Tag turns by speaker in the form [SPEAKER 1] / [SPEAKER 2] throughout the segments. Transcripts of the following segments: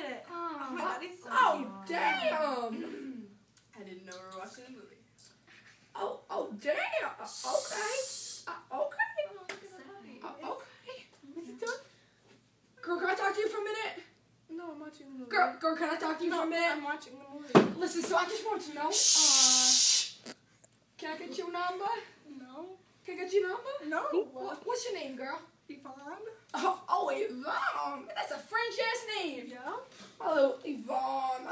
[SPEAKER 1] it.
[SPEAKER 2] Oh
[SPEAKER 1] my God, he's so cute.
[SPEAKER 2] damn.
[SPEAKER 1] I didn't know we were watching a movie.
[SPEAKER 2] Oh, damn. Okay.
[SPEAKER 1] What's he doing?
[SPEAKER 2] Girl, can I talk to you for a minute?
[SPEAKER 1] No, I'm watching the movie.
[SPEAKER 2] Girl, can I talk to you for a minute?
[SPEAKER 1] I'm watching the movie.
[SPEAKER 2] Listen, so I just want to know, can I get your number?
[SPEAKER 1] No.
[SPEAKER 2] Can I get your number?
[SPEAKER 1] No.
[SPEAKER 2] What's your name, girl?
[SPEAKER 1] Yvonne?
[SPEAKER 2] Oh, Yvonne. That's a French-ass name.
[SPEAKER 1] Yeah.
[SPEAKER 2] My little Yvonne.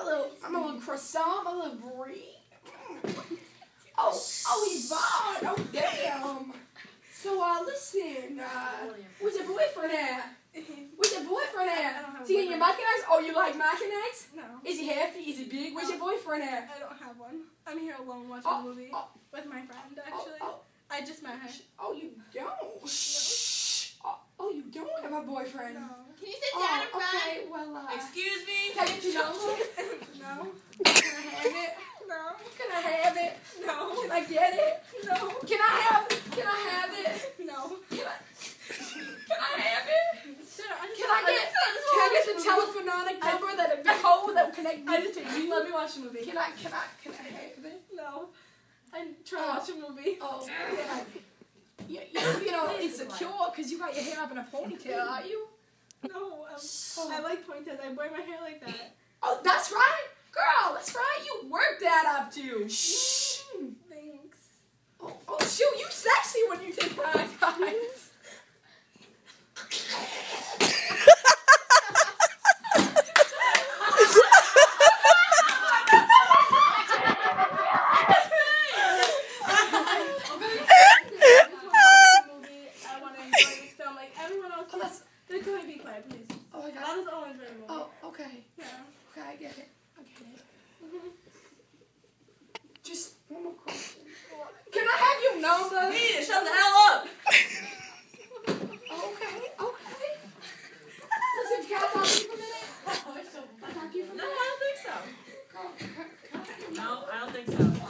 [SPEAKER 2] I'm a little croissant. My little brie. Oh, Yvonne. Oh, damn. So, listen. Where's your boyfriend at? Where's your boyfriend
[SPEAKER 1] I
[SPEAKER 2] at?
[SPEAKER 1] don't have
[SPEAKER 2] Is he
[SPEAKER 1] a
[SPEAKER 2] in your
[SPEAKER 1] boyfriend.
[SPEAKER 2] Mackinacs? Oh, you like Mackinacs?
[SPEAKER 1] No.
[SPEAKER 2] Is he hefty? Is he big? Where's your boyfriend at?
[SPEAKER 1] I don't have one. I'm here alone watching a movie with my friend, actually. I just met her.
[SPEAKER 2] Oh, you don't? Oh, you don't have a boyfriend?
[SPEAKER 1] No.
[SPEAKER 3] Can you sit down and run?
[SPEAKER 2] Okay, well,
[SPEAKER 3] Excuse me?
[SPEAKER 2] can I get your number?
[SPEAKER 1] No.
[SPEAKER 2] Can I have it?
[SPEAKER 1] No.
[SPEAKER 2] Can I have it?
[SPEAKER 1] No.
[SPEAKER 2] Can I get it?
[SPEAKER 1] No.
[SPEAKER 2] Can I have it?
[SPEAKER 1] No.
[SPEAKER 2] Can I have it?
[SPEAKER 1] Sure,
[SPEAKER 2] Can I get the telephonic number that the code that will connect me to you?
[SPEAKER 1] Let me watch a movie.
[SPEAKER 2] Can I have it?
[SPEAKER 1] No. I'm trying to watch a movie.
[SPEAKER 2] Oh, yeah. You know, it's secure because you got your hair up in a ponytail, are you?
[SPEAKER 1] No. I like pointed. I wear my hair like that.
[SPEAKER 2] Oh, that's right. Girl, that's right. You worked that up too. Shh.
[SPEAKER 1] Thanks.
[SPEAKER 2] Oh, shoot. You sexy when you take my eyes.
[SPEAKER 1] They're going to be quiet, please.
[SPEAKER 2] Oh my God.
[SPEAKER 1] That is all I'm doing.
[SPEAKER 2] Oh, okay.
[SPEAKER 1] Yeah.
[SPEAKER 2] Okay, I get it. Just one more question. Can I have your number?
[SPEAKER 3] Nita, shut the hell up!
[SPEAKER 2] Okay. Listen, can I talk to you for a minute? Can I talk to you for a
[SPEAKER 3] No,
[SPEAKER 2] minute?
[SPEAKER 3] I don't think so.
[SPEAKER 2] Girl, can I have your
[SPEAKER 3] No,
[SPEAKER 2] number?
[SPEAKER 3] I don't think so.